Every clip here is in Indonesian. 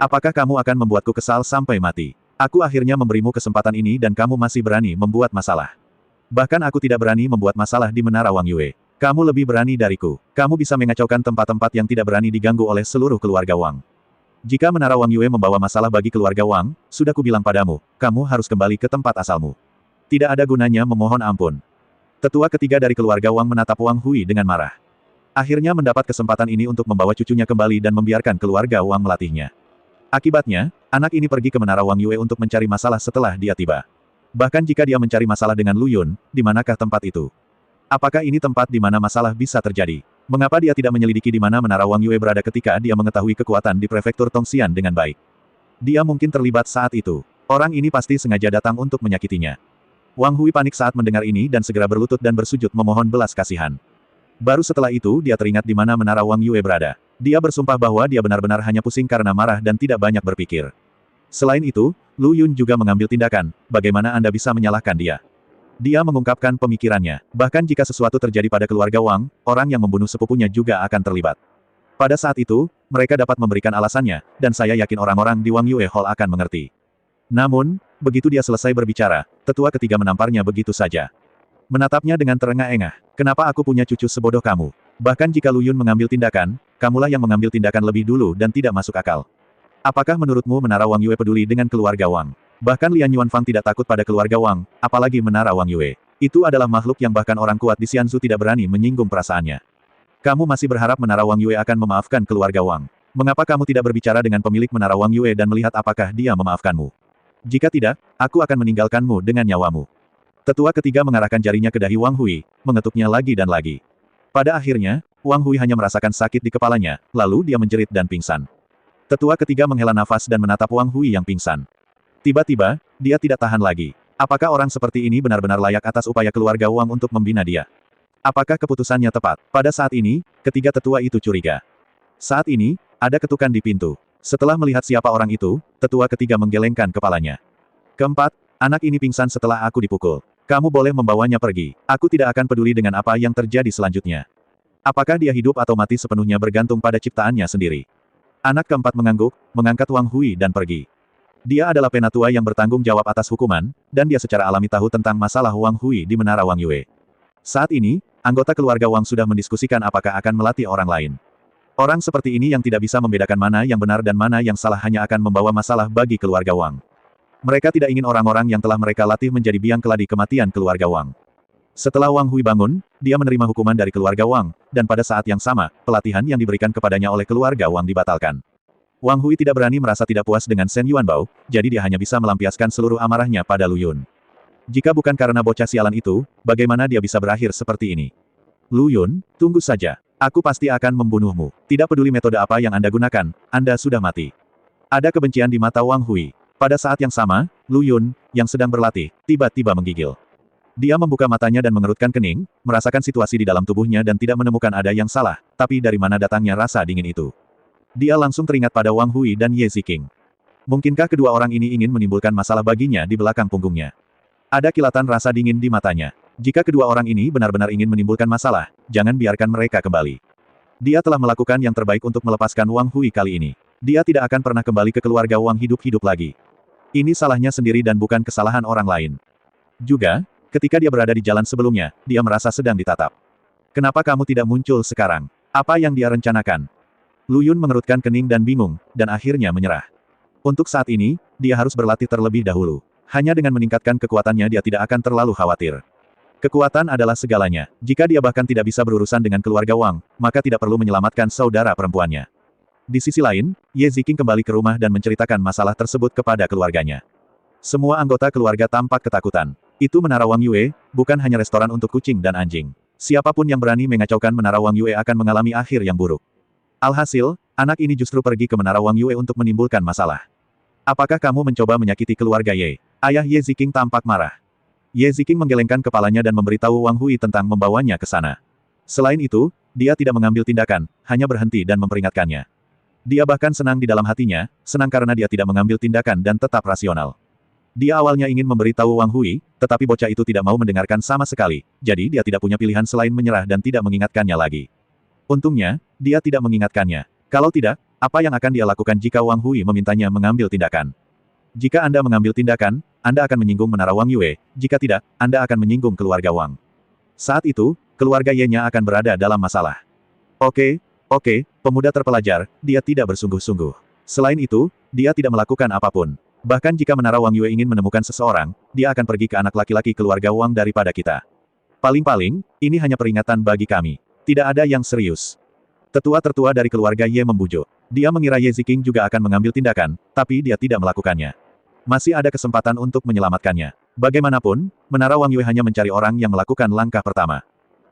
Apakah kamu akan membuatku kesal sampai mati? Aku akhirnya memberimu kesempatan ini dan kamu masih berani membuat masalah. Bahkan aku tidak berani membuat masalah di Menara Wang Yue. Kamu lebih berani dariku. Kamu bisa mengacaukan tempat-tempat yang tidak berani diganggu oleh seluruh keluarga Wang. Jika Menara Wang Yue membawa masalah bagi keluarga Wang, sudah kubilang padamu, kamu harus kembali ke tempat asalmu. Tidak ada gunanya memohon ampun. Tetua ketiga dari keluarga Wang menatap Wang Hui dengan marah. Akhirnya mendapat kesempatan ini untuk membawa cucunya kembali dan membiarkan keluarga Wang melatihnya. Akibatnya, anak ini pergi ke Menara Wang Yue untuk mencari masalah setelah dia tiba. Bahkan jika dia mencari masalah dengan Lu Yun, di manakah tempat itu? Apakah ini tempat di mana masalah bisa terjadi? Mengapa dia tidak menyelidiki di mana Menara Wang Yue berada ketika dia mengetahui kekuatan di prefektur Tongxian dengan baik? Dia mungkin terlibat saat itu. Orang ini pasti sengaja datang untuk menyakitinya. Wang Hui panik saat mendengar ini dan segera berlutut dan bersujud memohon belas kasihan. Baru setelah itu dia teringat di mana Menara Wang Yue berada. Dia bersumpah bahwa dia benar-benar hanya pusing karena marah dan tidak banyak berpikir. Selain itu, Lu Yun juga mengambil tindakan, bagaimana Anda bisa menyalahkan dia? Dia mengungkapkan pemikirannya, bahkan jika sesuatu terjadi pada keluarga Wang, orang yang membunuh sepupunya juga akan terlibat. Pada saat itu, mereka dapat memberikan alasannya, dan saya yakin orang-orang di Wang Yue Hall akan mengerti. Namun, begitu dia selesai berbicara, tetua ketiga menamparnya begitu saja. Menatapnya dengan terengah-engah. Kenapa aku punya cucu sebodoh kamu? Bahkan jika Lu Yun mengambil tindakan, kamulah yang mengambil tindakan lebih dulu dan tidak masuk akal. Apakah menurutmu Menara Wang Yue peduli dengan keluarga Wang? Bahkan Lian Yuanfang tidak takut pada keluarga Wang, apalagi Menara Wang Yue. Itu adalah makhluk yang bahkan orang kuat di Xianzhou tidak berani menyinggung perasaannya. Kamu masih berharap Menara Wang Yue akan memaafkan keluarga Wang? Mengapa kamu tidak berbicara dengan pemilik Menara Wang Yue dan melihat apakah dia memaafkanmu? Jika tidak, aku akan meninggalkanmu dengan nyawamu. Tetua ketiga mengarahkan jarinya ke dahi Wang Hui, mengetuknya lagi dan lagi. Pada akhirnya, Wang Hui hanya merasakan sakit di kepalanya, lalu dia menjerit dan pingsan. Tetua ketiga menghela nafas dan menatap Wang Hui yang pingsan. Tiba-tiba, dia tidak tahan lagi. Apakah orang seperti ini benar-benar layak atas upaya keluarga Wang untuk membina dia? Apakah keputusannya tepat? Pada saat ini, ketiga tetua itu curiga. Saat ini, ada ketukan di pintu. Setelah melihat siapa orang itu, tetua ketiga menggelengkan kepalanya. Keempat, anak ini pingsan setelah aku dipukul. Kamu boleh membawanya pergi. Aku tidak akan peduli dengan apa yang terjadi selanjutnya. Apakah dia hidup atau mati sepenuhnya bergantung pada ciptaannya sendiri. Anak keempat mengangguk, mengangkat Wang Hui dan pergi. Dia adalah penatua yang bertanggung jawab atas hukuman, dan dia secara alami tahu tentang masalah Wang Hui di Menara Wang Yue. Saat ini, anggota keluarga Wang sudah mendiskusikan apakah akan melatih orang lain. Orang seperti ini yang tidak bisa membedakan mana yang benar dan mana yang salah hanya akan membawa masalah bagi keluarga Wang. Mereka tidak ingin orang-orang yang telah mereka latih menjadi biang keladi kematian keluarga Wang. Setelah Wang Hui bangun, dia menerima hukuman dari keluarga Wang, dan pada saat yang sama, pelatihan yang diberikan kepadanya oleh keluarga Wang dibatalkan. Wang Hui tidak berani merasa tidak puas dengan Shen Yuanbao, jadi dia hanya bisa melampiaskan seluruh amarahnya pada Lu Yun. Jika bukan karena bocah sialan itu, bagaimana dia bisa berakhir seperti ini? Lu Yun, tunggu saja. Aku pasti akan membunuhmu. Tidak peduli metode apa yang Anda gunakan, Anda sudah mati. Ada kebencian di mata Wang Hui. Pada saat yang sama, Lu Yun, yang sedang berlatih, tiba-tiba menggigil. Dia membuka matanya dan mengerutkan kening, merasakan situasi di dalam tubuhnya dan tidak menemukan ada yang salah, tapi dari mana datangnya rasa dingin itu. Dia langsung teringat pada Wang Hui dan Ye Ziking. Mungkinkah kedua orang ini ingin menimbulkan masalah baginya di belakang punggungnya? Ada kilatan rasa dingin di matanya. Jika kedua orang ini benar-benar ingin menimbulkan masalah, jangan biarkan mereka kembali. Dia telah melakukan yang terbaik untuk melepaskan Wang Hui kali ini. Dia tidak akan pernah kembali ke keluarga Wang hidup-hidup lagi. Ini salahnya sendiri dan bukan kesalahan orang lain. Juga, ketika dia berada di jalan sebelumnya, dia merasa sedang ditatap. Kenapa kamu tidak muncul sekarang? Apa yang dia rencanakan? Lu Yun mengerutkan kening dan bingung, dan akhirnya menyerah. Untuk saat ini, dia harus berlatih terlebih dahulu. Hanya dengan meningkatkan kekuatannya dia tidak akan terlalu khawatir. Kekuatan adalah segalanya. Jika dia bahkan tidak bisa berurusan dengan keluarga Wang, maka tidak perlu menyelamatkan saudara perempuannya. Di sisi lain, Ye Ziking kembali ke rumah dan menceritakan masalah tersebut kepada keluarganya. Semua anggota keluarga tampak ketakutan. Itu Menara Wang Yue, bukan hanya restoran untuk kucing dan anjing. Siapapun yang berani mengacaukan Menara Wang Yue akan mengalami akhir yang buruk. Alhasil, anak ini justru pergi ke Menara Wang Yue untuk menimbulkan masalah. Apakah kamu mencoba menyakiti keluarga Ye? Ayah Ye Ziking tampak marah. Ye Ziking menggelengkan kepalanya dan memberitahu Wang Hui tentang membawanya ke sana. Selain itu, dia tidak mengambil tindakan, hanya berhenti dan memperingatkannya. Dia bahkan senang di dalam hatinya, senang karena dia tidak mengambil tindakan dan tetap rasional. Dia awalnya ingin memberitahu Wang Hui, tetapi bocah itu tidak mau mendengarkan sama sekali, jadi dia tidak punya pilihan selain menyerah dan tidak mengingatkannya lagi. Untungnya, dia tidak mengingatkannya. Kalau tidak, Apa yang akan dia lakukan jika Wang Hui memintanya mengambil tindakan? Jika Anda mengambil tindakan, Anda akan menyinggung menara Wang Yue, jika tidak, Anda akan menyinggung keluarga Wang. Saat itu, keluarga Ye-nya akan berada dalam masalah. Oke, pemuda terpelajar, dia tidak bersungguh-sungguh. Selain itu, dia tidak melakukan apapun. Bahkan jika menara Wang Yue ingin menemukan seseorang, dia akan pergi ke anak laki-laki keluarga Wang daripada kita. Paling-paling, ini hanya peringatan bagi kami. Tidak ada yang serius. Tetua tertua dari keluarga Ye membujuk. Dia mengira Ye Ziqing juga akan mengambil tindakan, tapi dia tidak melakukannya. Masih ada kesempatan untuk menyelamatkannya. Bagaimanapun, menara Wang Yue hanya mencari orang yang melakukan langkah pertama.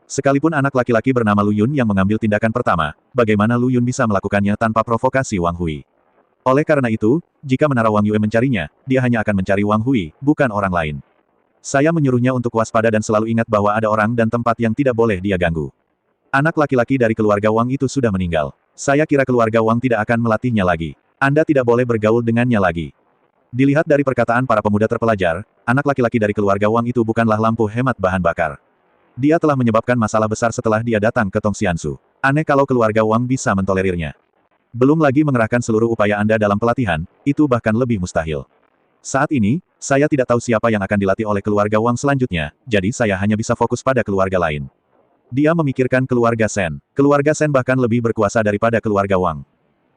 Sekalipun anak laki-laki bernama Lu Yun yang mengambil tindakan pertama, bagaimana Lu Yun bisa melakukannya tanpa provokasi Wang Hui? Oleh karena itu, jika menara Wang Yue mencarinya, dia hanya akan mencari Wang Hui, bukan orang lain. Saya menyuruhnya untuk waspada dan selalu ingat bahwa ada orang dan tempat yang tidak boleh dia ganggu. Anak laki-laki dari keluarga Wang itu sudah meninggal. Saya kira keluarga Wang tidak akan melatihnya lagi. Anda tidak boleh bergaul dengannya lagi. Dilihat dari perkataan para pemuda terpelajar, anak laki-laki dari keluarga Wang itu bukanlah lampu hemat bahan bakar. Dia telah menyebabkan masalah besar setelah dia datang ke Tongxiansu. Aneh kalau keluarga Wang bisa mentolerirnya. Belum lagi mengerahkan seluruh upaya Anda dalam pelatihan, itu bahkan lebih mustahil. Saat ini, saya tidak tahu siapa yang akan dilatih oleh keluarga Wang selanjutnya, jadi saya hanya bisa fokus pada keluarga lain. Dia memikirkan keluarga Sen. Keluarga Sen bahkan lebih berkuasa daripada keluarga Wang.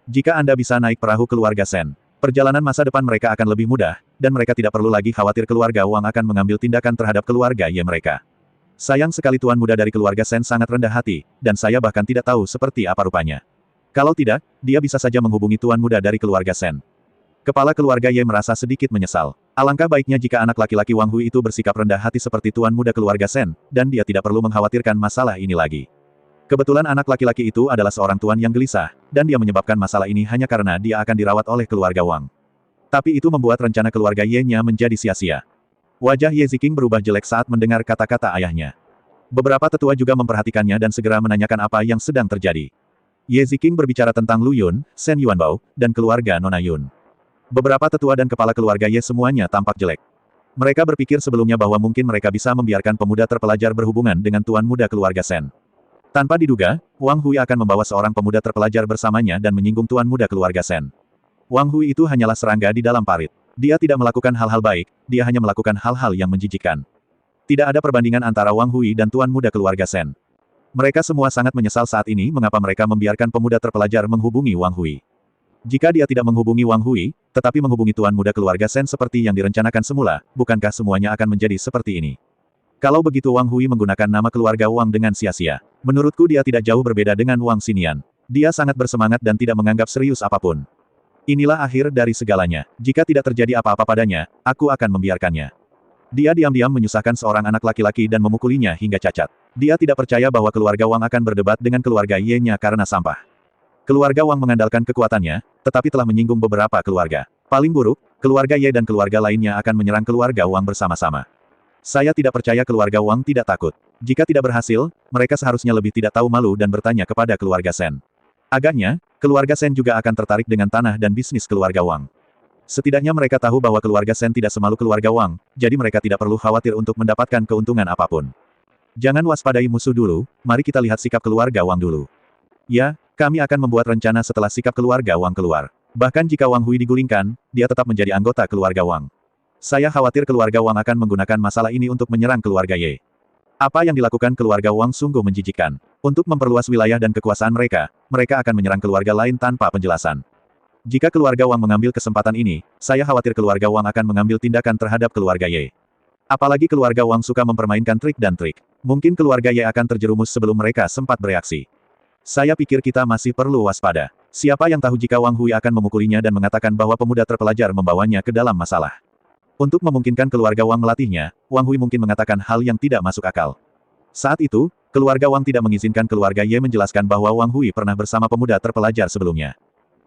Jika Anda bisa naik perahu keluarga Sen, perjalanan masa depan mereka akan lebih mudah, dan mereka tidak perlu lagi khawatir keluarga Wang akan mengambil tindakan terhadap keluarga Ye mereka. Sayang sekali tuan muda dari keluarga Sen sangat rendah hati, dan saya bahkan tidak tahu seperti apa rupanya. Kalau tidak, dia bisa saja menghubungi tuan muda dari keluarga Sen. Kepala keluarga Ye merasa sedikit menyesal. Alangkah baiknya jika anak laki-laki Wang Hui itu bersikap rendah hati seperti tuan muda keluarga Sen, dan dia tidak perlu mengkhawatirkan masalah ini lagi. Kebetulan anak laki-laki itu adalah seorang tuan yang gelisah, dan dia menyebabkan masalah ini hanya karena dia akan dirawat oleh keluarga Wang. Tapi itu membuat rencana keluarga Ye-nya menjadi sia-sia. Wajah Ye Ziqing berubah jelek saat mendengar kata-kata ayahnya. Beberapa tetua juga memperhatikannya dan segera menanyakan apa yang sedang terjadi. Ye Ziqing berbicara tentang Lu Yun, Shen Yuanbao, dan keluarga Nona Yun. Beberapa tetua dan kepala keluarga Ye semuanya tampak jelek. Mereka berpikir sebelumnya bahwa mungkin mereka bisa membiarkan pemuda terpelajar berhubungan dengan tuan muda keluarga Sen. Tanpa diduga, Wang Hui akan membawa seorang pemuda terpelajar bersamanya dan menyinggung tuan muda keluarga Sen. Wang Hui itu hanyalah serangga di dalam parit. Dia tidak melakukan hal-hal baik, dia hanya melakukan hal-hal yang menjijikkan. Tidak ada perbandingan antara Wang Hui dan tuan muda keluarga Sen. Mereka semua sangat menyesal saat ini mengapa mereka membiarkan pemuda terpelajar menghubungi Wang Hui. Jika dia tidak menghubungi Wang Hui, tetapi menghubungi tuan muda keluarga Sen seperti yang direncanakan semula, bukankah semuanya akan menjadi seperti ini? Kalau begitu Wang Hui menggunakan nama keluarga Wang dengan sia-sia. Menurutku dia tidak jauh berbeda dengan Wang Xinian. Dia sangat bersemangat dan tidak menganggap serius apapun. Inilah akhir dari segalanya. Jika tidak terjadi apa-apa padanya, aku akan membiarkannya. Dia diam-diam menyusahkan seorang anak laki-laki dan memukulinya hingga cacat. Dia tidak percaya bahwa keluarga Wang akan berdebat dengan keluarga Ye-nya karena sampah. Keluarga Wang mengandalkan kekuatannya, tetapi telah menyinggung beberapa keluarga. Paling buruk, keluarga Ye dan keluarga lainnya akan menyerang keluarga Wang bersama-sama. Saya tidak percaya keluarga Wang tidak takut. Jika tidak berhasil, mereka seharusnya lebih tidak tahu malu dan bertanya kepada keluarga Sen. Agaknya, keluarga Sen juga akan tertarik dengan tanah dan bisnis keluarga Wang. Setidaknya mereka tahu bahwa keluarga Sen tidak semalu keluarga Wang, jadi mereka tidak perlu khawatir untuk mendapatkan keuntungan apapun. Jangan waspadai musuh dulu, mari kita lihat sikap keluarga Wang dulu. Ya, kami akan membuat rencana setelah sikap keluarga Wang keluar. Bahkan jika Wang Hui digulingkan, dia tetap menjadi anggota keluarga Wang. Saya khawatir keluarga Wang akan menggunakan masalah ini untuk menyerang keluarga Ye. Apa yang dilakukan keluarga Wang sungguh menjijikkan. Untuk memperluas wilayah dan kekuasaan mereka, mereka akan menyerang keluarga lain tanpa penjelasan. Jika keluarga Wang mengambil kesempatan ini, saya khawatir keluarga Wang akan mengambil tindakan terhadap keluarga Ye. Apalagi keluarga Wang suka mempermainkan trik dan trik. Mungkin keluarga Ye akan terjerumus sebelum mereka sempat bereaksi. Saya pikir kita masih perlu waspada. Siapa yang tahu jika Wang Hui akan memukulinya dan mengatakan bahwa pemuda terpelajar membawanya ke dalam masalah. Untuk memungkinkan keluarga Wang melatihnya, Wang Hui mungkin mengatakan hal yang tidak masuk akal. Saat itu, keluarga Wang tidak mengizinkan keluarga Ye menjelaskan bahwa Wang Hui pernah bersama pemuda terpelajar sebelumnya.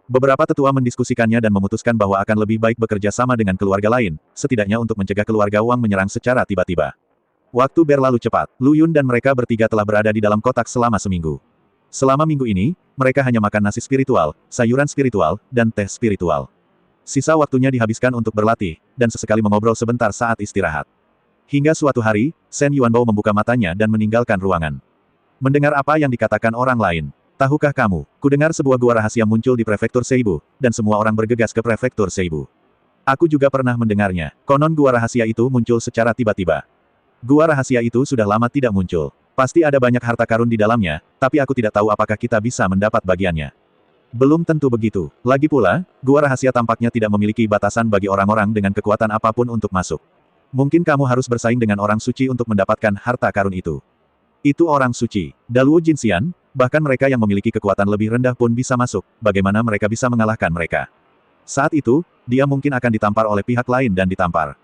Beberapa tetua mendiskusikannya dan memutuskan bahwa akan lebih baik bekerja sama dengan keluarga lain, setidaknya untuk mencegah keluarga Wang menyerang secara tiba-tiba. Waktu berlalu cepat. Lu Yun dan mereka bertiga telah berada di dalam kotak selama seminggu. Selama minggu ini, mereka hanya makan nasi spiritual, sayuran spiritual, dan teh spiritual. Sisa waktunya dihabiskan untuk berlatih, dan sesekali mengobrol sebentar saat istirahat. Hingga suatu hari, Shen Yuanbao membuka matanya dan meninggalkan ruangan. Mendengar apa yang dikatakan orang lain. Tahukah kamu, kudengar sebuah gua rahasia muncul di prefektur Seibu, dan semua orang bergegas ke prefektur Seibu. Aku juga pernah mendengarnya. Konon gua rahasia itu muncul secara tiba-tiba. Gua rahasia itu sudah lama tidak muncul. Pasti ada banyak harta karun di dalamnya, tapi aku tidak tahu apakah kita bisa mendapat bagiannya. Belum tentu begitu. Lagi pula, gua rahasia tampaknya tidak memiliki batasan bagi orang-orang dengan kekuatan apapun untuk masuk. Mungkin kamu harus bersaing dengan orang suci untuk mendapatkan harta karun itu. Itu orang suci. Daluo Jinxian, bahkan mereka yang memiliki kekuatan lebih rendah pun bisa masuk, bagaimana mereka bisa mengalahkan mereka? Saat itu, dia mungkin akan ditampar oleh pihak lain dan ditampar.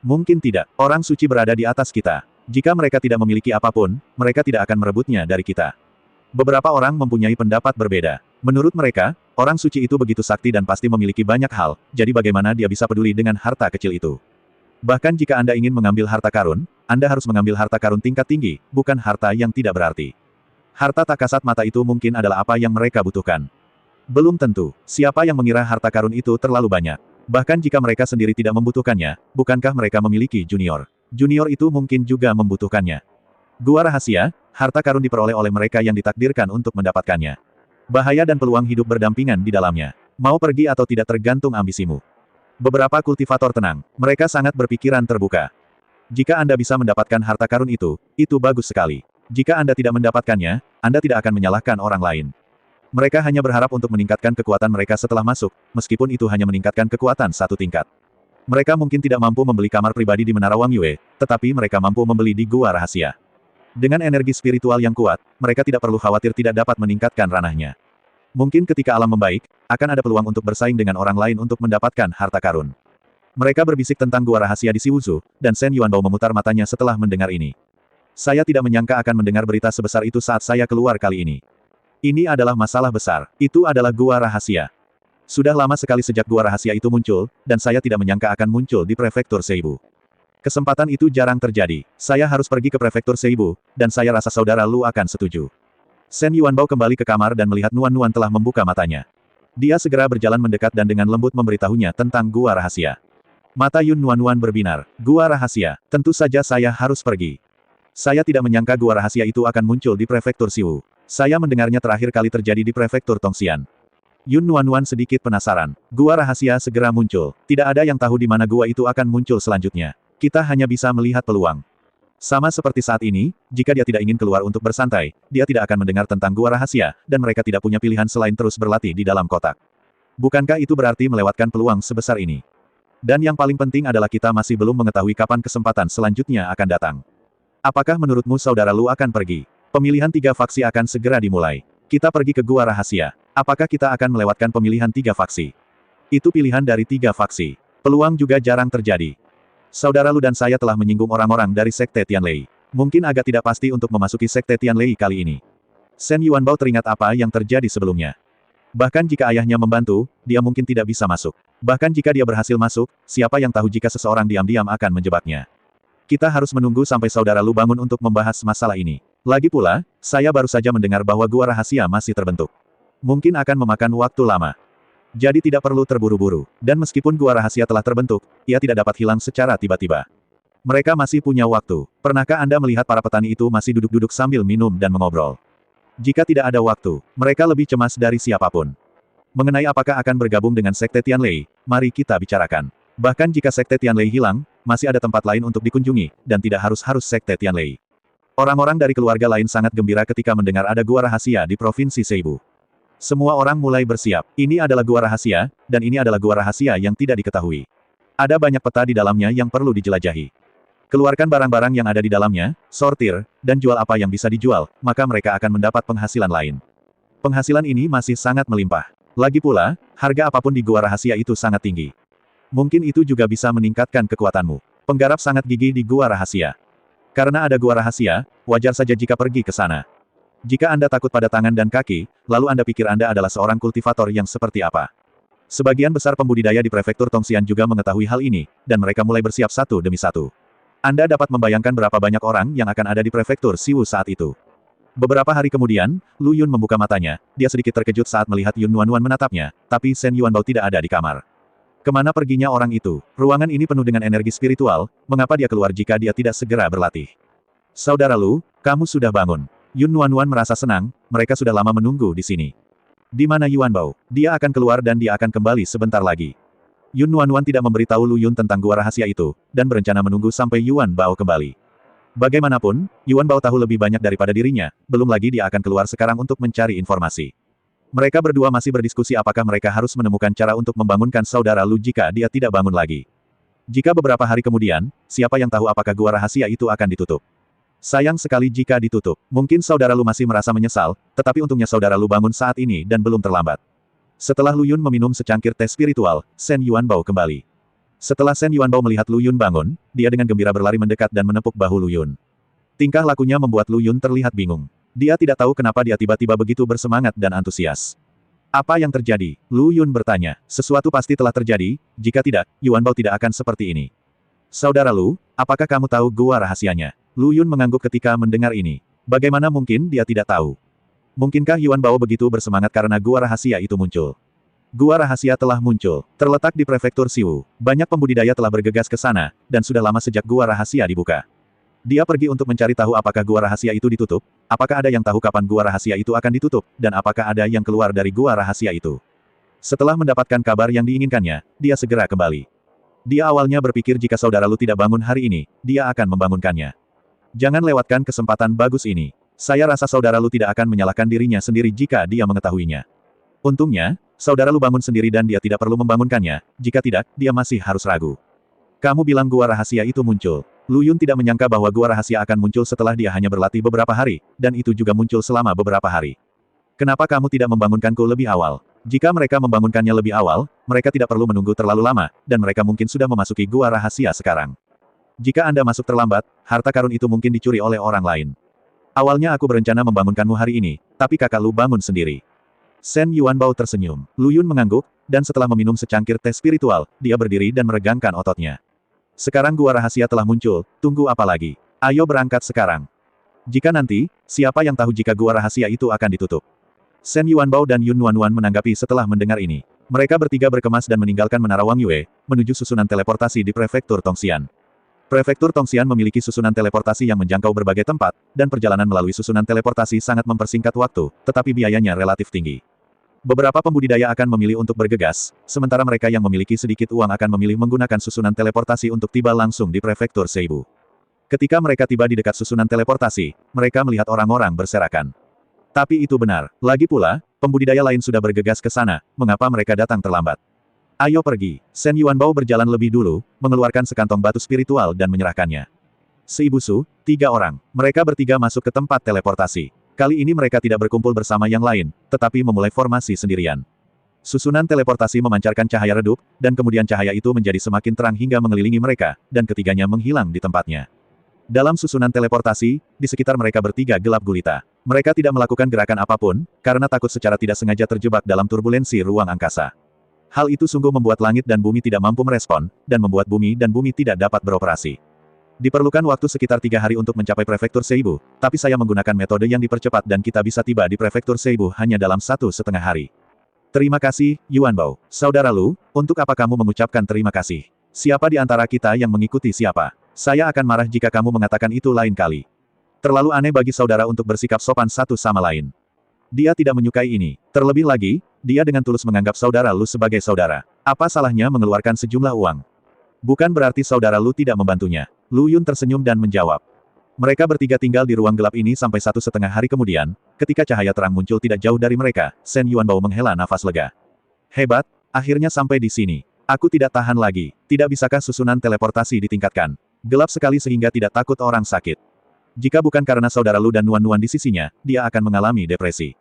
Mungkin tidak. Orang suci berada di atas kita. Jika mereka tidak memiliki apapun, mereka tidak akan merebutnya dari kita. Beberapa orang mempunyai pendapat berbeda. Menurut mereka, orang suci itu begitu sakti dan pasti memiliki banyak hal, jadi bagaimana dia bisa peduli dengan harta kecil itu? Bahkan jika Anda ingin mengambil harta karun, Anda harus mengambil harta karun tingkat tinggi, bukan harta yang tidak berarti. Harta tak kasat mata itu mungkin adalah apa yang mereka butuhkan. Belum tentu. Siapa yang mengira harta karun itu terlalu banyak? Bahkan jika mereka sendiri tidak membutuhkannya, bukankah mereka memiliki junior? Junior itu mungkin juga membutuhkannya. Gua rahasia, harta karun diperoleh oleh mereka yang ditakdirkan untuk mendapatkannya. Bahaya dan peluang hidup berdampingan di dalamnya. Mau pergi atau tidak tergantung ambisimu. Beberapa kultivator tenang. Mereka sangat berpikiran terbuka. Jika Anda bisa mendapatkan harta karun itu bagus sekali. Jika Anda tidak mendapatkannya, Anda tidak akan menyalahkan orang lain. Mereka hanya berharap untuk meningkatkan kekuatan mereka setelah masuk, meskipun itu hanya meningkatkan kekuatan satu tingkat. Mereka mungkin tidak mampu membeli kamar pribadi di Menara Wang Yue, tetapi mereka mampu membeli di Gua Rahasia. Dengan energi spiritual yang kuat, mereka tidak perlu khawatir tidak dapat meningkatkan ranahnya. Mungkin ketika alam membaik, akan ada peluang untuk bersaing dengan orang lain untuk mendapatkan harta karun. Mereka berbisik tentang gua rahasia di Siwuzu, dan Shen Yuanbao memutar matanya setelah mendengar ini. Saya tidak menyangka akan mendengar berita sebesar itu saat saya keluar kali ini. Ini adalah masalah besar. Itu adalah gua rahasia. Sudah lama sekali sejak gua rahasia itu muncul, dan saya tidak menyangka akan muncul di prefektur Seibu. Kesempatan itu jarang terjadi. Saya harus pergi ke prefektur Seibu, dan saya rasa saudara Lu akan setuju. Shen Yuanbao kembali ke kamar dan melihat Nuan telah membuka matanya. Dia segera berjalan mendekat dan dengan lembut memberitahunya tentang gua rahasia. Mata Yun Nuan berbinar. Gua rahasia. Tentu saja saya harus pergi. Saya tidak menyangka gua rahasia itu akan muncul di prefektur Siwu. Saya mendengarnya terakhir kali terjadi di prefektur Tongxian. Yun Nuan sedikit penasaran. Gua rahasia segera muncul. Tidak ada yang tahu di mana gua itu akan muncul selanjutnya. Kita hanya bisa melihat peluang. Sama seperti saat ini, jika dia tidak ingin keluar untuk bersantai, dia tidak akan mendengar tentang gua rahasia, dan mereka tidak punya pilihan selain terus berlatih di dalam kotak. Bukankah itu berarti melewatkan peluang sebesar ini? Dan yang paling penting adalah kita masih belum mengetahui kapan kesempatan selanjutnya akan datang. Apakah menurutmu saudara Lu akan pergi? Pemilihan 3 faksi akan segera dimulai. Kita pergi ke gua rahasia. Apakah kita akan melewatkan pemilihan 3 faksi? Itu pilihan dari 3 faksi. Peluang juga jarang terjadi. Saudara Lu dan saya telah menyinggung orang-orang dari Sekte Tianlei. Mungkin agak tidak pasti untuk memasuki Sekte Tianlei kali ini. Shen Yuanbao teringat apa yang terjadi sebelumnya. Bahkan jika ayahnya membantu, dia mungkin tidak bisa masuk. Bahkan jika dia berhasil masuk, siapa yang tahu jika seseorang diam-diam akan menjebaknya. Kita harus menunggu sampai saudara Lu bangun untuk membahas masalah ini. Lagi pula, saya baru saja mendengar bahwa gua rahasia masih terbentuk. Mungkin akan memakan waktu lama. Jadi tidak perlu terburu-buru. Dan meskipun gua rahasia telah terbentuk, ia tidak dapat hilang secara tiba-tiba. Mereka masih punya waktu. Pernahkah Anda melihat para petani itu masih duduk-duduk sambil minum dan mengobrol? Jika tidak ada waktu, mereka lebih cemas dari siapapun. Mengenai apakah akan bergabung dengan Sekte Tianlei, mari kita bicarakan. Bahkan jika Sekte Tianlei hilang, masih ada tempat lain untuk dikunjungi, dan tidak harus Sekte Tianlei. Orang-orang dari keluarga lain sangat gembira ketika mendengar ada gua rahasia di Provinsi Seibu. Semua orang mulai bersiap. Ini adalah gua rahasia, dan ini adalah gua rahasia yang tidak diketahui. Ada banyak peta di dalamnya yang perlu dijelajahi. Keluarkan barang-barang yang ada di dalamnya, sortir, dan jual apa yang bisa dijual, maka mereka akan mendapat penghasilan lain. Penghasilan ini masih sangat melimpah. Lagi pula, harga apapun di gua rahasia itu sangat tinggi. Mungkin itu juga bisa meningkatkan kekuatanmu. Penggarap sangat gigih di gua rahasia. Karena ada gua rahasia, wajar saja jika pergi ke sana. Jika Anda takut pada tangan dan kaki, lalu Anda pikir Anda adalah seorang kultivator yang seperti apa? Sebagian besar pembudidaya di prefektur Tongxian juga mengetahui hal ini, dan mereka mulai bersiap satu demi satu. Anda dapat membayangkan berapa banyak orang yang akan ada di prefektur Siwu saat itu. Beberapa hari kemudian, Lu Yun membuka matanya, dia sedikit terkejut saat melihat Yun Nuan menatapnya, tapi Shen Yuanbao tidak ada di kamar. Kemana perginya orang itu? Ruangan ini penuh dengan energi spiritual, mengapa dia keluar jika dia tidak segera berlatih? Saudara Lu, kamu sudah bangun. Yun Nuan merasa senang, mereka sudah lama menunggu di sini. Di mana Yuan Bao? Dia akan keluar dan dia akan kembali sebentar lagi. Yun Nuan tidak memberitahu Lu Yun tentang gua rahasia itu, dan berencana menunggu sampai Yuan Bao kembali. Bagaimanapun, Yuan Bao tahu lebih banyak daripada dirinya, belum lagi dia akan keluar sekarang untuk mencari informasi. Mereka berdua masih berdiskusi apakah mereka harus menemukan cara untuk membangunkan saudara Lu jika dia tidak bangun lagi. Jika beberapa hari kemudian, siapa yang tahu apakah gua rahasia itu akan ditutup. Sayang sekali jika ditutup. Mungkin saudara Lu masih merasa menyesal, tetapi untungnya saudara Lu bangun saat ini dan belum terlambat. Setelah Lu Yun meminum secangkir teh spiritual, Shen Yuanbao kembali. Setelah Shen Yuanbao melihat Lu Yun bangun, dia dengan gembira berlari mendekat dan menepuk bahu Lu Yun. Tingkah lakunya membuat Lu Yun terlihat bingung. Dia tidak tahu kenapa dia tiba-tiba begitu bersemangat dan antusias. Apa yang terjadi? Lu Yun bertanya. Sesuatu pasti telah terjadi, jika tidak, Yuanbao tidak akan seperti ini. Saudara Lu, apakah kamu tahu gua rahasianya? Lu Yun mengangguk ketika mendengar ini. Bagaimana mungkin dia tidak tahu? Mungkinkah Yuan Bao begitu bersemangat karena gua rahasia itu muncul? Gua rahasia telah muncul. Terletak di prefektur Siwu. Banyak pembudidaya telah bergegas ke sana, dan sudah lama sejak gua rahasia dibuka. Dia pergi untuk mencari tahu apakah gua rahasia itu ditutup, apakah ada yang tahu kapan gua rahasia itu akan ditutup, dan apakah ada yang keluar dari gua rahasia itu. Setelah mendapatkan kabar yang diinginkannya, dia segera kembali. Dia awalnya berpikir jika saudara Lu tidak bangun hari ini, dia akan membangunkannya. Jangan lewatkan kesempatan bagus ini. Saya rasa saudara Lu tidak akan menyalahkan dirinya sendiri jika dia mengetahuinya. Untungnya, saudara Lu bangun sendiri dan dia tidak perlu membangunkannya, jika tidak, dia masih harus ragu. Kamu bilang gua rahasia itu muncul. Lu Yun tidak menyangka bahwa gua rahasia akan muncul setelah dia hanya berlatih beberapa hari, dan itu juga muncul selama beberapa hari. Kenapa kamu tidak membangunkanku lebih awal? Jika mereka membangunkannya lebih awal, mereka tidak perlu menunggu terlalu lama, dan mereka mungkin sudah memasuki gua rahasia sekarang. Jika Anda masuk terlambat, harta karun itu mungkin dicuri oleh orang lain. Awalnya aku berencana membangunkanmu hari ini, tapi kakak Lu bangun sendiri. Shen Yuanbao tersenyum. Lu Yun mengangguk, dan setelah meminum secangkir teh spiritual, dia berdiri dan meregangkan ototnya. Sekarang gua rahasia telah muncul, tunggu apa lagi? Ayo berangkat sekarang. Jika nanti, siapa yang tahu jika gua rahasia itu akan ditutup? Shen Yuanbao dan Yun Nuan menanggapi setelah mendengar ini. Mereka bertiga berkemas dan meninggalkan Menara Wang Yue, menuju susunan teleportasi di prefektur Tongxian. Prefektur Tongxian memiliki susunan teleportasi yang menjangkau berbagai tempat, dan perjalanan melalui susunan teleportasi sangat mempersingkat waktu, tetapi biayanya relatif tinggi. Beberapa pembudidaya akan memilih untuk bergegas, sementara mereka yang memiliki sedikit uang akan memilih menggunakan susunan teleportasi untuk tiba langsung di prefektur Seibu. Ketika mereka tiba di dekat susunan teleportasi, mereka melihat orang-orang berserakan. Tapi itu benar. Lagi pula, pembudidaya lain sudah bergegas ke sana, mengapa mereka datang terlambat? Ayo pergi. Shen Yuanbao berjalan lebih dulu, mengeluarkan sekantong batu spiritual dan menyerahkannya. Seibusu, 3 orang. Mereka bertiga masuk ke tempat teleportasi. Kali ini mereka tidak berkumpul bersama yang lain, tetapi memulai formasi sendirian. Susunan teleportasi memancarkan cahaya redup, dan kemudian cahaya itu menjadi semakin terang hingga mengelilingi mereka, dan ketiganya menghilang di tempatnya. Dalam susunan teleportasi, di sekitar mereka bertiga gelap gulita. Mereka tidak melakukan gerakan apapun, karena takut secara tidak sengaja terjebak dalam turbulensi ruang angkasa. Hal itu sungguh membuat langit dan bumi tidak mampu merespon, dan membuat bumi dan bumi tidak dapat beroperasi. Diperlukan waktu sekitar 3 hari untuk mencapai prefektur Seibu, tapi saya menggunakan metode yang dipercepat dan kita bisa tiba di prefektur Seibu hanya dalam 1,5 hari. Terima kasih, Yuanbao. Saudara Lu, untuk apa kamu mengucapkan terima kasih? Siapa di antara kita yang mengikuti siapa? Saya akan marah jika kamu mengatakan itu lain kali. Terlalu aneh bagi saudara untuk bersikap sopan satu sama lain. Dia tidak menyukai ini. Terlebih lagi, dia dengan tulus menganggap saudara Lu sebagai saudara. Apa salahnya mengeluarkan sejumlah uang? Bukan berarti saudara Lu tidak membantunya. Lu Yun tersenyum dan menjawab. Mereka bertiga tinggal di ruang gelap ini sampai 1,5 hari kemudian, ketika cahaya terang muncul tidak jauh dari mereka, Shen Yuanbao menghela nafas lega. Hebat, akhirnya sampai di sini. Aku tidak tahan lagi. Tidak bisakah susunan teleportasi ditingkatkan? Gelap sekali sehingga tidak takut orang sakit. Jika bukan karena saudara Lu dan Nuan di sisinya, dia akan mengalami depresi.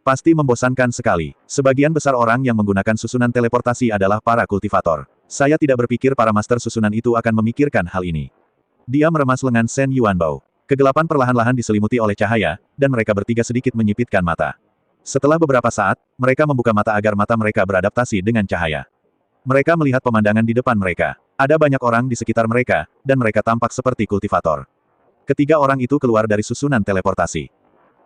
Pasti membosankan sekali. Sebagian besar orang yang menggunakan susunan teleportasi adalah para kultivator. Saya tidak berpikir para master susunan itu akan memikirkan hal ini. Dia meremas lengan Shen Yuanbao. Kegelapan perlahan-lahan diselimuti oleh cahaya, dan mereka bertiga sedikit menyipitkan mata. Setelah beberapa saat, mereka membuka mata agar mata mereka beradaptasi dengan cahaya. Mereka melihat pemandangan di depan mereka. Ada banyak orang di sekitar mereka, dan mereka tampak seperti kultivator. Ketiga orang itu keluar dari susunan teleportasi.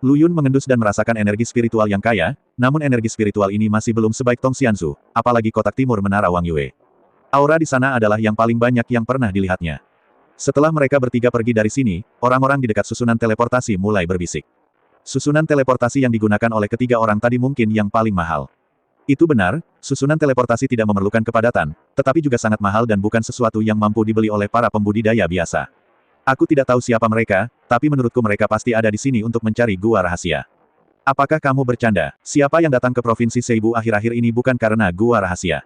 Lu Yun mengendus dan merasakan energi spiritual yang kaya, namun energi spiritual ini masih belum sebaik Tong Xianzu, apalagi kotak timur Menara Wang Yue. Aura di sana adalah yang paling banyak yang pernah dilihatnya. Setelah mereka bertiga pergi dari sini, orang-orang di dekat susunan teleportasi mulai berbisik. Susunan teleportasi yang digunakan oleh ketiga orang tadi mungkin yang paling mahal. Itu benar, susunan teleportasi tidak memerlukan kepadatan, tetapi juga sangat mahal dan bukan sesuatu yang mampu dibeli oleh para pembudidaya biasa. Aku tidak tahu siapa mereka, tapi menurutku mereka pasti ada di sini untuk mencari gua rahasia. Apakah kamu bercanda? Siapa yang datang ke Provinsi Seibu akhir-akhir ini bukan karena gua rahasia?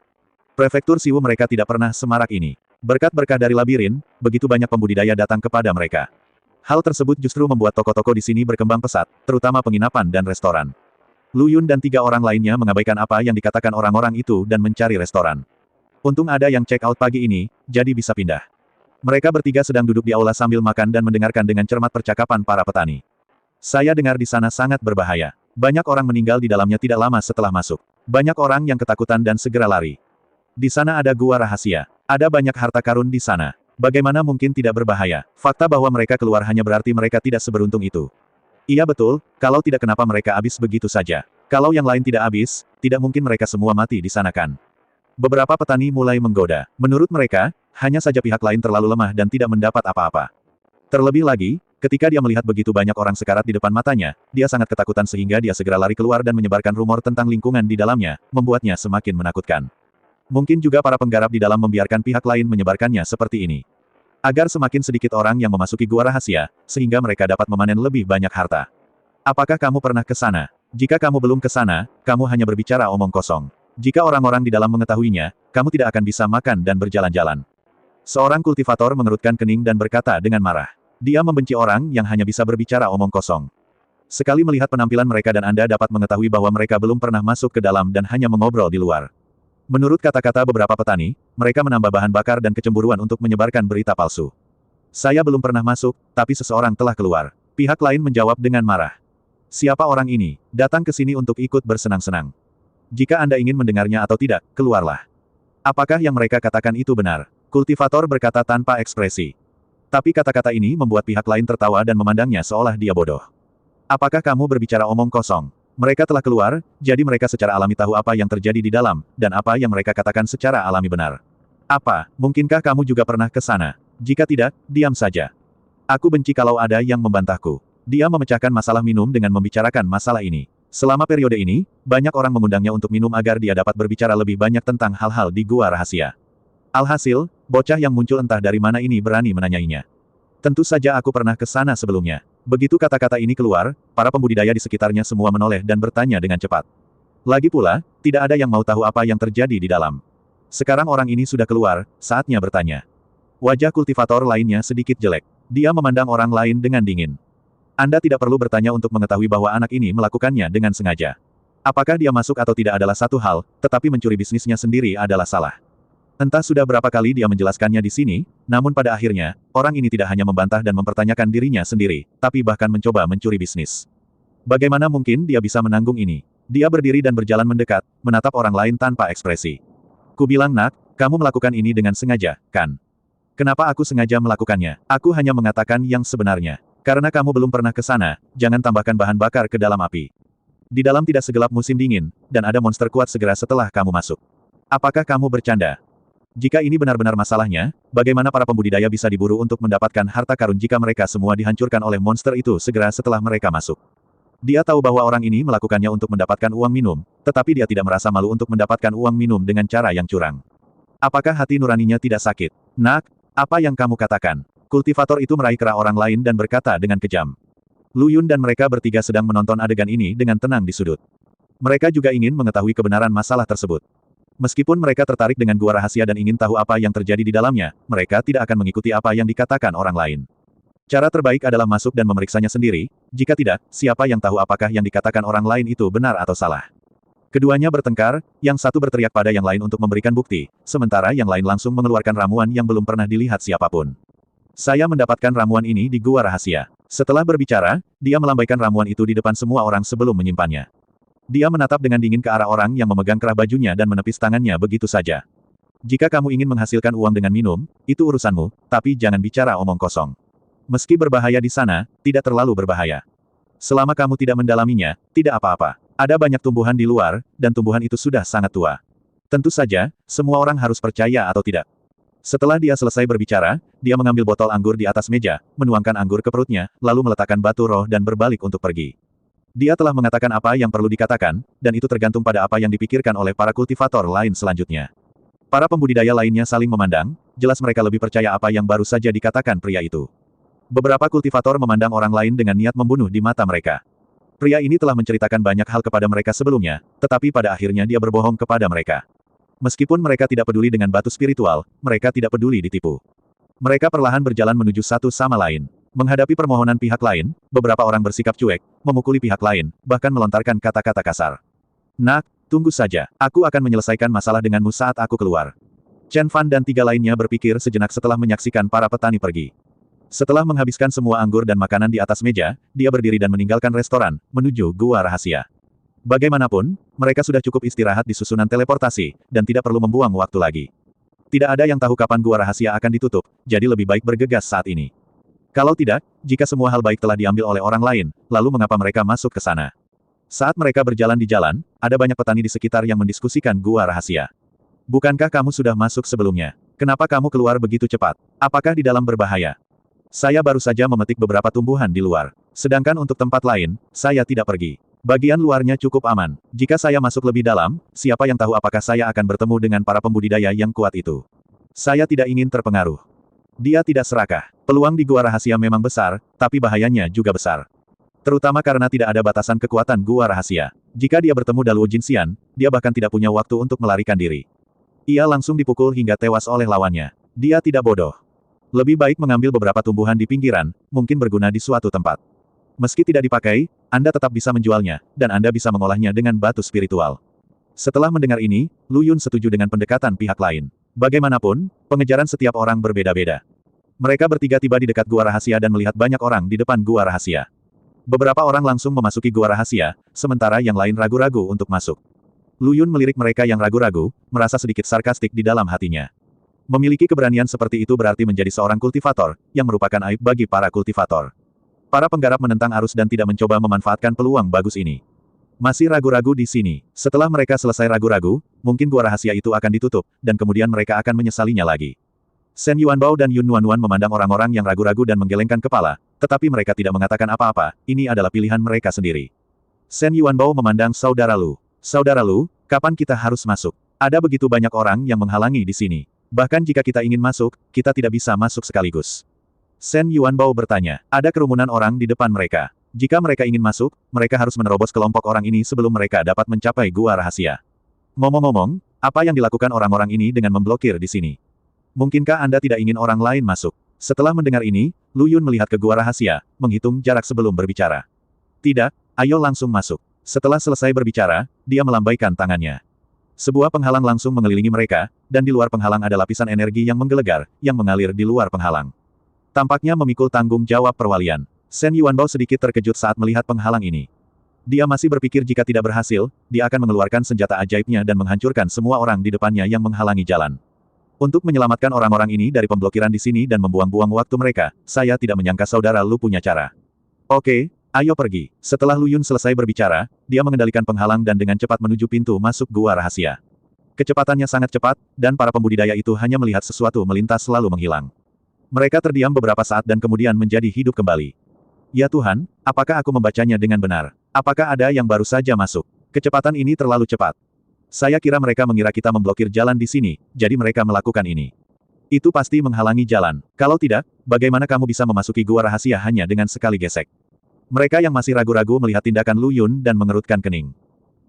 Prefektur Siwu mereka tidak pernah semarak ini. Berkat berkah dari labirin, begitu banyak pembudidaya datang kepada mereka. Hal tersebut justru membuat toko-toko di sini berkembang pesat, terutama penginapan dan restoran. Lu Yun dan tiga orang lainnya mengabaikan apa yang dikatakan orang-orang itu dan mencari restoran. Untung ada yang check out pagi ini, jadi bisa pindah. Mereka bertiga sedang duduk di aula sambil makan dan mendengarkan dengan cermat percakapan para petani. Saya dengar di sana sangat berbahaya. Banyak orang meninggal di dalamnya tidak lama setelah masuk. Banyak orang yang ketakutan dan segera lari. Di sana ada gua rahasia. Ada banyak harta karun di sana. Bagaimana mungkin tidak berbahaya? Fakta bahwa mereka keluar hanya berarti mereka tidak seberuntung itu. Iya betul, kalau tidak kenapa mereka habis begitu saja. Kalau yang lain tidak habis, tidak mungkin mereka semua mati di sana kan. Beberapa petani mulai menggoda. Menurut mereka, hanya saja pihak lain terlalu lemah dan tidak mendapat apa-apa. Terlebih lagi, ketika dia melihat begitu banyak orang sekarat di depan matanya, dia sangat ketakutan sehingga dia segera lari keluar dan menyebarkan rumor tentang lingkungan di dalamnya, membuatnya semakin menakutkan. Mungkin juga para penggarap di dalam membiarkan pihak lain menyebarkannya seperti ini. Agar semakin sedikit orang yang memasuki gua rahasia, sehingga mereka dapat memanen lebih banyak harta. Apakah kamu pernah ke sana? Jika kamu belum ke sana, kamu hanya berbicara omong kosong. Jika orang-orang di dalam mengetahuinya, kamu tidak akan bisa makan dan berjalan-jalan. Seorang kultivator mengerutkan kening dan berkata dengan marah. Dia membenci orang yang hanya bisa berbicara omong kosong. Sekali melihat penampilan mereka dan Anda dapat mengetahui bahwa mereka belum pernah masuk ke dalam dan hanya mengobrol di luar. Menurut kata-kata beberapa petani, mereka menambah bahan bakar dan kecemburuan untuk menyebarkan berita palsu. Saya belum pernah masuk, tapi seseorang telah keluar. Pihak lain menjawab dengan marah. Siapa orang ini? Datang ke sini untuk ikut bersenang-senang. Jika Anda ingin mendengarnya atau tidak, keluarlah. Apakah yang mereka katakan itu benar? Kultivator berkata tanpa ekspresi. Tapi kata-kata ini membuat pihak lain tertawa dan memandangnya seolah dia bodoh. Apakah kamu berbicara omong kosong? Mereka telah keluar, jadi mereka secara alami tahu apa yang terjadi di dalam, dan apa yang mereka katakan secara alami benar. Apa, mungkinkah kamu juga pernah ke sana? Jika tidak, diam saja. Aku benci kalau ada yang membantahku. Dia memecahkan masalah minum dengan membicarakan masalah ini. Selama periode ini, banyak orang mengundangnya untuk minum agar dia dapat berbicara lebih banyak tentang hal-hal di gua rahasia. Alhasil, bocah yang muncul entah dari mana ini berani menanyainya. Tentu saja aku pernah ke sana sebelumnya. Begitu kata-kata ini keluar, para pembudidaya di sekitarnya semua menoleh dan bertanya dengan cepat. Lagi pula, tidak ada yang mau tahu apa yang terjadi di dalam. Sekarang orang ini sudah keluar, saatnya bertanya. Wajah kultivator lainnya sedikit jelek. Dia memandang orang lain dengan dingin. Anda tidak perlu bertanya untuk mengetahui bahwa anak ini melakukannya dengan sengaja. Apakah dia masuk atau tidak adalah satu hal, tetapi mencuri bisnisnya sendiri adalah salah. Entah sudah berapa kali dia menjelaskannya di sini, namun pada akhirnya, orang ini tidak hanya membantah dan mempertanyakan dirinya sendiri, tapi bahkan mencoba mencuri bisnis. Bagaimana mungkin dia bisa menanggung ini? Dia berdiri dan berjalan mendekat, menatap orang lain tanpa ekspresi. Kubilang nak, kamu melakukan ini dengan sengaja, kan? Kenapa aku sengaja melakukannya? Aku hanya mengatakan yang sebenarnya. Karena kamu belum pernah ke sana, jangan tambahkan bahan bakar ke dalam api. Di dalam tidak segelap musim dingin, dan ada monster kuat segera setelah kamu masuk. Apakah kamu bercanda? Jika ini benar-benar masalahnya, bagaimana para pembudidaya bisa diburu untuk mendapatkan harta karun jika mereka semua dihancurkan oleh monster itu segera setelah mereka masuk? Dia tahu bahwa orang ini melakukannya untuk mendapatkan uang minum, tetapi dia tidak merasa malu untuk mendapatkan uang minum dengan cara yang curang. Apakah hati nuraninya tidak sakit? Nak, apa yang kamu katakan? Kultivator itu meraih kera orang lain dan berkata dengan kejam. Lu Yun dan mereka bertiga sedang menonton adegan ini dengan tenang di sudut. Mereka juga ingin mengetahui kebenaran masalah tersebut. Meskipun mereka tertarik dengan gua rahasia dan ingin tahu apa yang terjadi di dalamnya, mereka tidak akan mengikuti apa yang dikatakan orang lain. Cara terbaik adalah masuk dan memeriksanya sendiri, jika tidak, siapa yang tahu apakah yang dikatakan orang lain itu benar atau salah. Keduanya bertengkar, yang satu berteriak pada yang lain untuk memberikan bukti, sementara yang lain langsung mengeluarkan ramuan yang belum pernah dilihat siapapun. Saya mendapatkan ramuan ini di gua rahasia. Setelah berbicara, dia melambaikan ramuan itu di depan semua orang sebelum menyimpannya. Dia menatap dengan dingin ke arah orang yang memegang kerah bajunya dan menepis tangannya begitu saja. Jika kamu ingin menghasilkan uang dengan minum, itu urusanmu, tapi jangan bicara omong kosong. Meski berbahaya di sana, tidak terlalu berbahaya. Selama kamu tidak mendalaminya, tidak apa-apa. Ada banyak tumbuhan di luar, dan tumbuhan itu sudah sangat tua. Tentu saja, semua orang harus percaya atau tidak. Setelah dia selesai berbicara, dia mengambil botol anggur di atas meja, menuangkan anggur ke perutnya, lalu meletakkan batu roh dan berbalik untuk pergi. Dia telah mengatakan apa yang perlu dikatakan, dan itu tergantung pada apa yang dipikirkan oleh para kultivator lain selanjutnya. Para pembudidaya lainnya saling memandang, jelas mereka lebih percaya apa yang baru saja dikatakan pria itu. Beberapa kultivator memandang orang lain dengan niat membunuh di mata mereka. Pria ini telah menceritakan banyak hal kepada mereka sebelumnya, tetapi pada akhirnya dia berbohong kepada mereka. Meskipun mereka tidak peduli dengan batu spiritual, mereka tidak peduli ditipu. Mereka perlahan berjalan menuju satu sama lain. Menghadapi permohonan pihak lain, beberapa orang bersikap cuek, memukuli pihak lain, bahkan melontarkan kata-kata kasar. Nak, tunggu saja, aku akan menyelesaikan masalah denganmu saat aku keluar. Chen Fan dan tiga lainnya berpikir sejenak setelah menyaksikan para petani pergi. Setelah menghabiskan semua anggur dan makanan di atas meja, dia berdiri dan meninggalkan restoran, menuju gua rahasia. Bagaimanapun, mereka sudah cukup istirahat di susunan teleportasi, dan tidak perlu membuang waktu lagi. Tidak ada yang tahu kapan gua rahasia akan ditutup, jadi lebih baik bergegas saat ini. Kalau tidak, jika semua hal baik telah diambil oleh orang lain, lalu mengapa mereka masuk ke sana? Saat mereka berjalan di jalan, ada banyak petani di sekitar yang mendiskusikan gua rahasia. Bukankah kamu sudah masuk sebelumnya? Kenapa kamu keluar begitu cepat? Apakah di dalam berbahaya? Saya baru saja memetik beberapa tumbuhan di luar. Sedangkan untuk tempat lain, saya tidak pergi. Bagian luarnya cukup aman. Jika saya masuk lebih dalam, siapa yang tahu apakah saya akan bertemu dengan para pembudidaya yang kuat itu? Saya tidak ingin terpengaruh. Dia tidak serakah. Peluang di gua rahasia memang besar, tapi bahayanya juga besar. Terutama karena tidak ada batasan kekuatan gua rahasia. Jika dia bertemu Daluo Jinxian, dia bahkan tidak punya waktu untuk melarikan diri. Ia langsung dipukul hingga tewas oleh lawannya. Dia tidak bodoh. Lebih baik mengambil beberapa tumbuhan di pinggiran, mungkin berguna di suatu tempat. Meski tidak dipakai, Anda tetap bisa menjualnya, dan Anda bisa mengolahnya dengan batu spiritual. Setelah mendengar ini, Lu Yun setuju dengan pendekatan pihak lain. Bagaimanapun, pengejaran setiap orang berbeda-beda. Mereka bertiga tiba di dekat gua rahasia dan melihat banyak orang di depan gua rahasia. Beberapa orang langsung memasuki gua rahasia, sementara yang lain ragu-ragu untuk masuk. Lu Yun melirik mereka yang ragu-ragu, merasa sedikit sarkastik di dalam hatinya. Memiliki keberanian seperti itu berarti menjadi seorang kultivator, yang merupakan aib bagi para kultivator. Para penggarap menentang arus dan tidak mencoba memanfaatkan peluang bagus ini. Masih ragu-ragu di sini. Setelah mereka selesai ragu-ragu, mungkin gua rahasia itu akan ditutup, dan kemudian mereka akan menyesalinya lagi. Shen Yuanbao dan Yun Nuanwan memandang orang-orang yang ragu-ragu dan menggelengkan kepala, tetapi mereka tidak mengatakan apa-apa, ini adalah pilihan mereka sendiri. Shen Yuanbao memandang saudara Lu. Saudara Lu, kapan kita harus masuk? Ada begitu banyak orang yang menghalangi di sini. Bahkan jika kita ingin masuk, kita tidak bisa masuk sekaligus. Shen Yuanbao bertanya, ada kerumunan orang di depan mereka. Jika mereka ingin masuk, mereka harus menerobos kelompok orang ini sebelum mereka dapat mencapai gua rahasia. Ngomong-ngomong, apa yang dilakukan orang-orang ini dengan memblokir di sini? Mungkinkah Anda tidak ingin orang lain masuk? Setelah mendengar ini, Lu Yun melihat ke gua rahasia, menghitung jarak sebelum berbicara. Tidak, ayo langsung masuk. Setelah selesai berbicara, dia melambaikan tangannya. Sebuah penghalang langsung mengelilingi mereka, dan di luar penghalang ada lapisan energi yang menggelegar, yang mengalir di luar penghalang. Tampaknya memikul tanggung jawab perwalian. Shen Yuanbao sedikit terkejut saat melihat penghalang ini. Dia masih berpikir jika tidak berhasil, dia akan mengeluarkan senjata ajaibnya dan menghancurkan semua orang di depannya yang menghalangi jalan. Untuk menyelamatkan orang-orang ini dari pemblokiran di sini dan membuang-buang waktu mereka, saya tidak menyangka saudara Lu punya cara. Oke, ayo pergi. Setelah Lu Yun selesai berbicara, dia mengendalikan penghalang dan dengan cepat menuju pintu masuk gua rahasia. Kecepatannya sangat cepat, dan para pembudidaya itu hanya melihat sesuatu melintas lalu menghilang. Mereka terdiam beberapa saat dan kemudian menjadi hidup kembali. Ya Tuhan, apakah aku membacanya dengan benar? Apakah ada yang baru saja masuk? Kecepatan ini terlalu cepat. Saya kira mereka mengira kita memblokir jalan di sini, jadi mereka melakukan ini. Itu pasti menghalangi jalan. Kalau tidak, bagaimana kamu bisa memasuki gua rahasia hanya dengan sekali gesek? Mereka yang masih ragu-ragu melihat tindakan Lu Yun dan mengerutkan kening.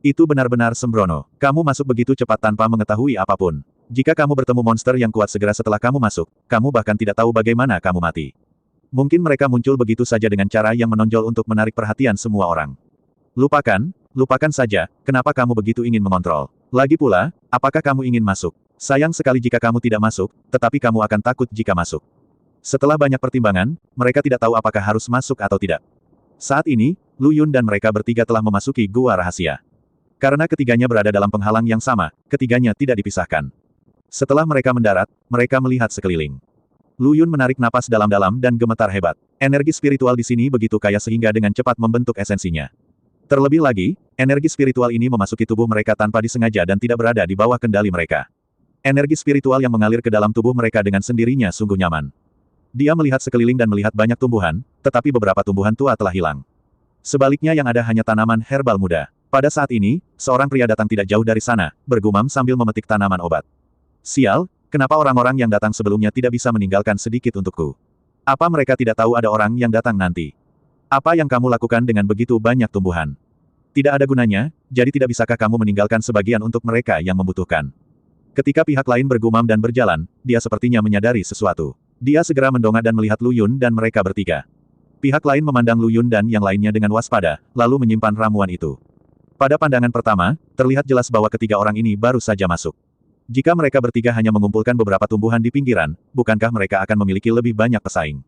Itu benar-benar sembrono. Kamu masuk begitu cepat tanpa mengetahui apapun. Jika kamu bertemu monster yang kuat segera setelah kamu masuk, kamu bahkan tidak tahu bagaimana kamu mati. Mungkin mereka muncul begitu saja dengan cara yang menonjol untuk menarik perhatian semua orang. Lupakan saja, kenapa kamu begitu ingin mengontrol. Lagi pula, apakah kamu ingin masuk? Sayang sekali jika kamu tidak masuk, tetapi kamu akan takut jika masuk. Setelah banyak pertimbangan, mereka tidak tahu apakah harus masuk atau tidak. Saat ini, Lu Yun dan mereka bertiga telah memasuki gua rahasia. Karena ketiganya berada dalam penghalang yang sama, ketiganya tidak dipisahkan. Setelah mereka mendarat, mereka melihat sekeliling. Lu Yun menarik napas dalam-dalam dan gemetar hebat. Energi spiritual di sini begitu kaya sehingga dengan cepat membentuk esensinya. Terlebih lagi, energi spiritual ini memasuki tubuh mereka tanpa disengaja dan tidak berada di bawah kendali mereka. Energi spiritual yang mengalir ke dalam tubuh mereka dengan sendirinya sungguh nyaman. Dia melihat sekeliling dan melihat banyak tumbuhan, tetapi beberapa tumbuhan tua telah hilang. Sebaliknya yang ada hanya tanaman herbal muda. Pada saat ini, seorang pria datang tidak jauh dari sana, bergumam sambil memetik tanaman obat. Sial, kenapa orang-orang yang datang sebelumnya tidak bisa meninggalkan sedikit untukku? Apa mereka tidak tahu ada orang yang datang nanti? Apa yang kamu lakukan dengan begitu banyak tumbuhan? Tidak ada gunanya, jadi tidak bisakah kamu meninggalkan sebagian untuk mereka yang membutuhkan? Ketika pihak lain bergumam dan berjalan, dia sepertinya menyadari sesuatu. Dia segera mendongak dan melihat Lu Yun dan mereka bertiga. Pihak lain memandang Lu Yun dan yang lainnya dengan waspada, lalu menyimpan ramuan itu. Pada pandangan pertama, terlihat jelas bahwa ketiga orang ini baru saja masuk. Jika mereka bertiga hanya mengumpulkan beberapa tumbuhan di pinggiran, bukankah mereka akan memiliki lebih banyak pesaing?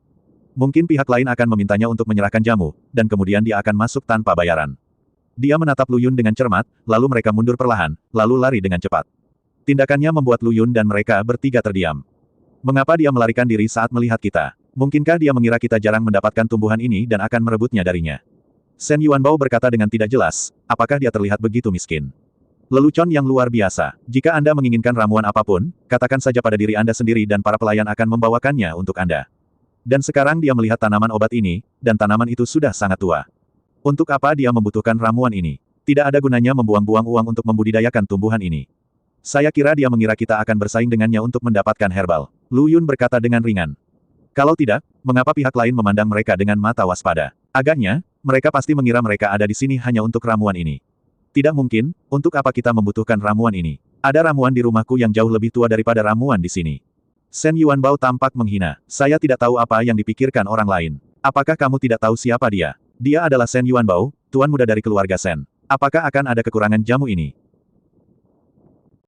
Mungkin pihak lain akan memintanya untuk menyerahkan jamu, dan kemudian dia akan masuk tanpa bayaran. Dia menatap Lu Yun dengan cermat, lalu mereka mundur perlahan, lalu lari dengan cepat. Tindakannya membuat Lu Yun dan mereka bertiga terdiam. Mengapa dia melarikan diri saat melihat kita? Mungkinkah dia mengira kita jarang mendapatkan tumbuhan ini dan akan merebutnya darinya? Shen Yuanbao berkata dengan tidak jelas, apakah dia terlihat begitu miskin? Lelucon yang luar biasa. Jika Anda menginginkan ramuan apapun, katakan saja pada diri Anda sendiri dan para pelayan akan membawakannya untuk Anda. Dan sekarang dia melihat tanaman obat ini, dan tanaman itu sudah sangat tua. Untuk apa dia membutuhkan ramuan ini? Tidak ada gunanya membuang-buang uang untuk membudidayakan tumbuhan ini. Saya kira dia mengira kita akan bersaing dengannya untuk mendapatkan herbal. Lu Yun berkata dengan ringan. Kalau tidak, mengapa pihak lain memandang mereka dengan mata waspada? Agaknya, mereka pasti mengira mereka ada di sini hanya untuk ramuan ini. Tidak mungkin, untuk apa kita membutuhkan ramuan ini? Ada ramuan di rumahku yang jauh lebih tua daripada ramuan di sini. Shen Yuanbao tampak menghina. Saya tidak tahu apa yang dipikirkan orang lain. Apakah kamu tidak tahu siapa dia? Dia adalah Shen Yuanbao, tuan muda dari keluarga Shen. Apakah akan ada kekurangan jamu ini?